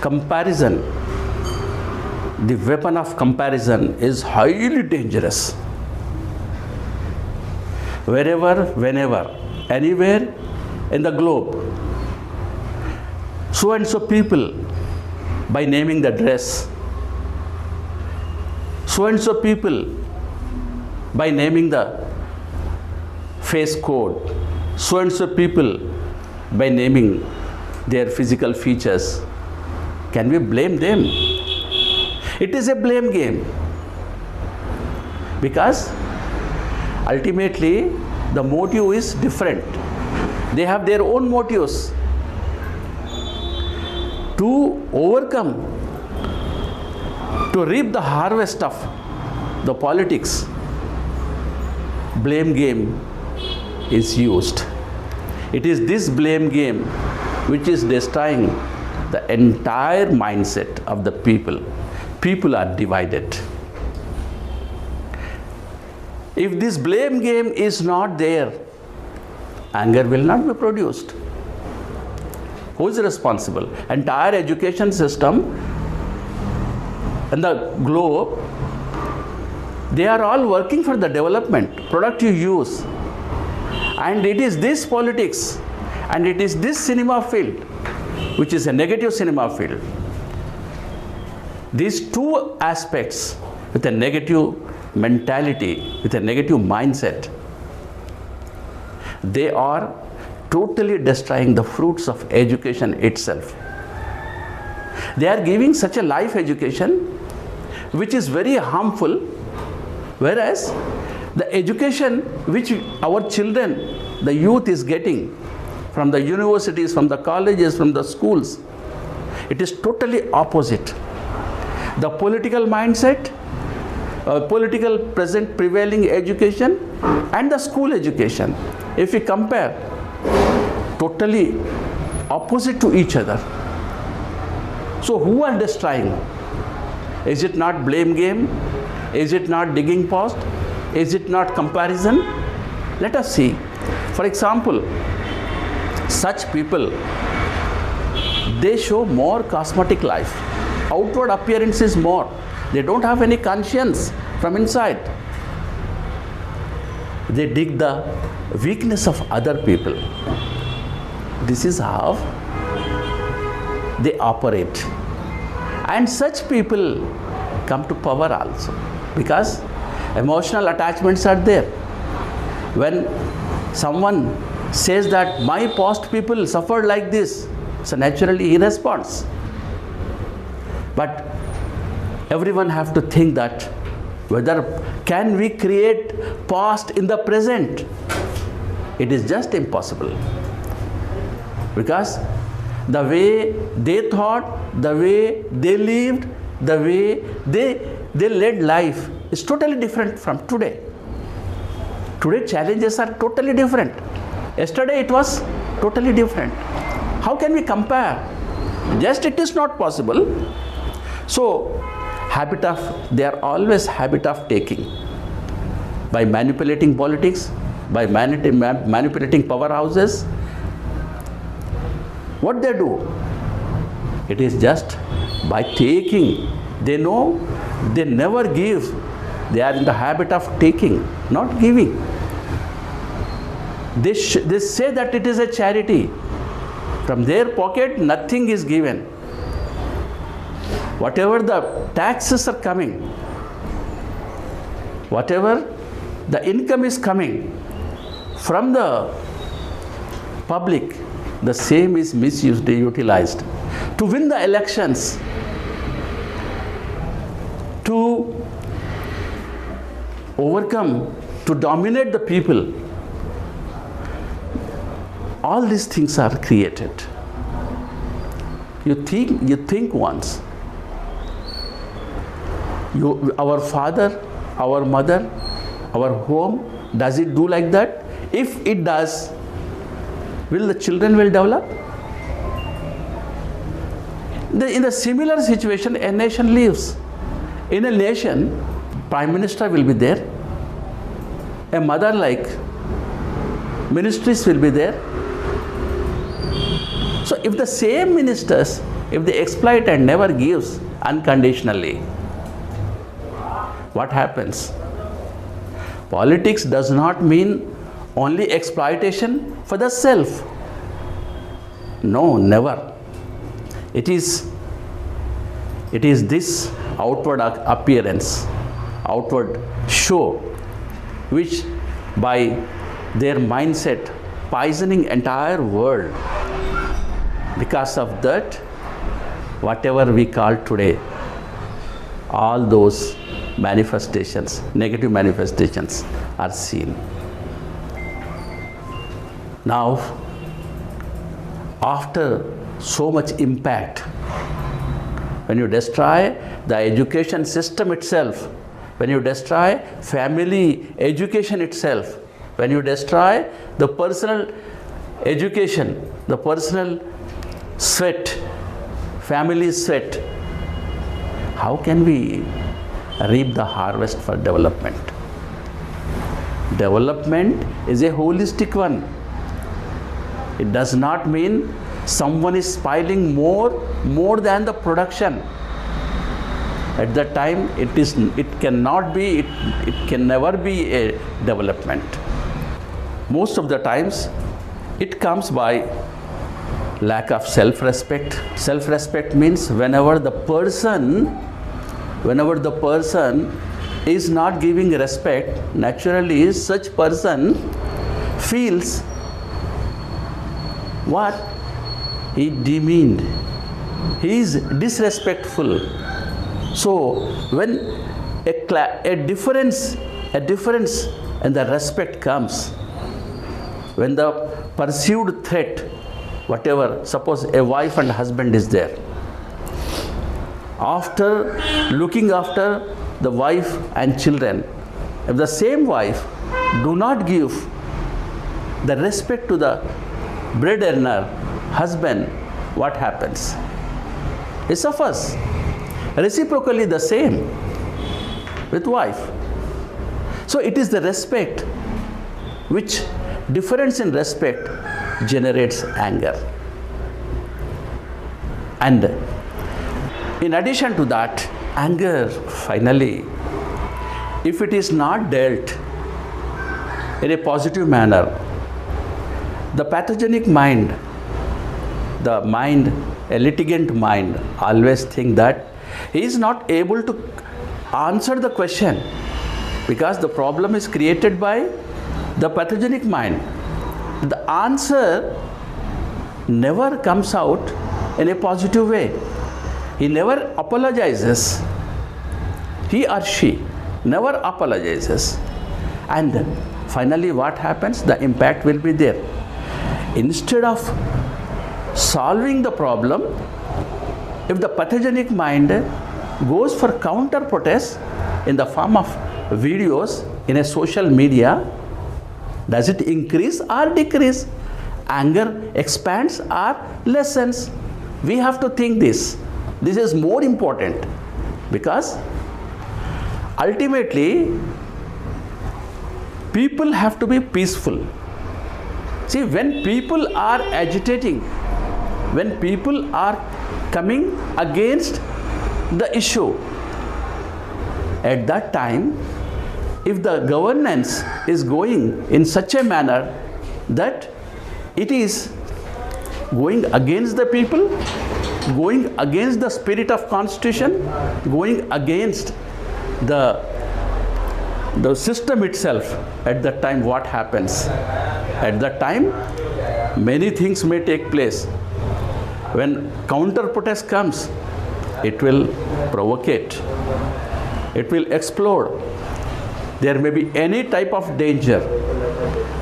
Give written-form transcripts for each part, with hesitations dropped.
Comparison, the weapon of comparison is highly dangerous. Wherever, whenever, anywhere in the globe, so and so people, by naming the dress, so and so people, by naming the face code, so and so people, by naming their physical features. Can we blame them? It is a blame game, because ultimately the motive is different. They have their own motives. To overcome, to reap the harvest of the politics, blame game is used. It is this blame game which is destroying the entire mindset of the people. People are divided. If this blame game is not there, anger will not be produced. Who is responsible? Entire education system in the globe, they are all working for the development, productive use. And it is this politics and it is this cinema field, which is a negative cinema field. These two aspects with a negative mentality, with a negative mindset, they are totally destroying the fruits of education itself. They are giving such a life education which is very harmful, whereas the education which our children, the youth is getting from the universities, from the colleges, from the schools, it is totally opposite. The political mindset, political present prevailing education and the school education, if we compare, totally opposite to each other. So who are destroying? Is it not blame game? Is it not digging post? Is it not comparison? Let us see. For example, such people, they show more cosmetic life. Outward appearance is more. They don't have any conscience from inside. They dig the weakness of other people. This is how they operate. And such people come to power also, because emotional attachments are there. When someone says that my past people suffered like this, so naturally he responds. But everyone have to think that whether can we create past in the present? It is just impossible, because the way they thought, the way they lived, the way they led life is totally different from today. Today challenges are totally different. Yesterday it was totally different. How can we compare? Just it is not possible. So they are always habit of taking, by manipulating politics, by manipulating powerhouses. What they do? It is just by taking. They know they never give. They are in the habit of taking, not giving. They say that it is a charity. From their pocket, nothing is given. Whatever the taxes are coming, whatever the income is coming from the public, the same is misused, utilized to win the elections, to overcome, to dominate the people. All these things are created. You think once. Our father, our mother, our home, does it do like that? If it does, will the children will develop? In the similar situation, a nation lives. In a nation, Prime Minister will be there, a mother-like ministries will be there. So if the same ministers, if they exploit and never gives unconditionally, what happens? Politics does not mean only exploitation for the self. No, never. It is this outward appearance, outward show, which by their mindset poisoning entire world. Because of that, whatever we call today, all those manifestations, negative manifestations are seen. Now, after so much impact, when you destroy the education system itself, when you destroy family education itself, when you destroy the personal education, the personal sweat, family sweat, how can we reap the harvest for development? Development is a holistic one. It does not mean someone is spoiling more than the production. At that time, it can never be a development. Most of the times, it comes by lack of self-respect. Self-respect means whenever the person is not giving respect, naturally such person feels what? He demeaned. He is disrespectful. So when a difference and the respect comes, when the perceived threat, whatever, suppose a wife and husband is there, after looking after the wife and children, if the same wife do not give the respect to the bread earner husband, what happens? He suffers. Reciprocally the same with wife. So it is the respect, which difference in respect generates anger. And in addition to that, anger finally, if it is not dealt in a positive manner, the pathogenic mind, a litigant mind, always think that he is not able to answer the question because the problem is created by the pathogenic mind. The answer never comes out in a positive way. He never apologizes. He or she never apologizes. And finally what happens? The impact will be there. Instead of solving the problem, if the pathogenic mind goes for counter protest in the form of videos in a social media, does it increase or decrease? Anger expands or lessens? We have to think this. This is more important because ultimately people have to be peaceful. See, when people are agitating, when people are coming against the issue, at that time, if the governance is going in such a manner that it is going against the people, going against the spirit of constitution, going against the system itself, at that time what happens? At that time many things may take place. When counter protest comes, it will provocate, it will explode. There may be any type of danger.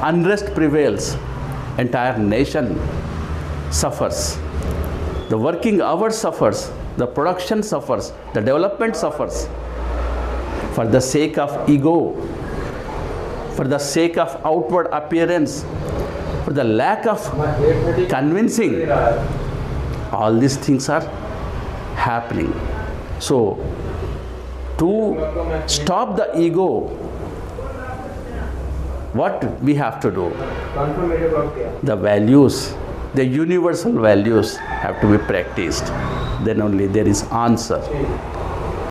Unrest prevails. Entire nation suffers. The working hours suffers. The production suffers. The development suffers. For the sake of ego, for the sake of outward appearance, for the lack of convincing, all these things are happening. So, to stop the ego, what we have to do? The values, the universal values have to be practiced. Then only there is answer.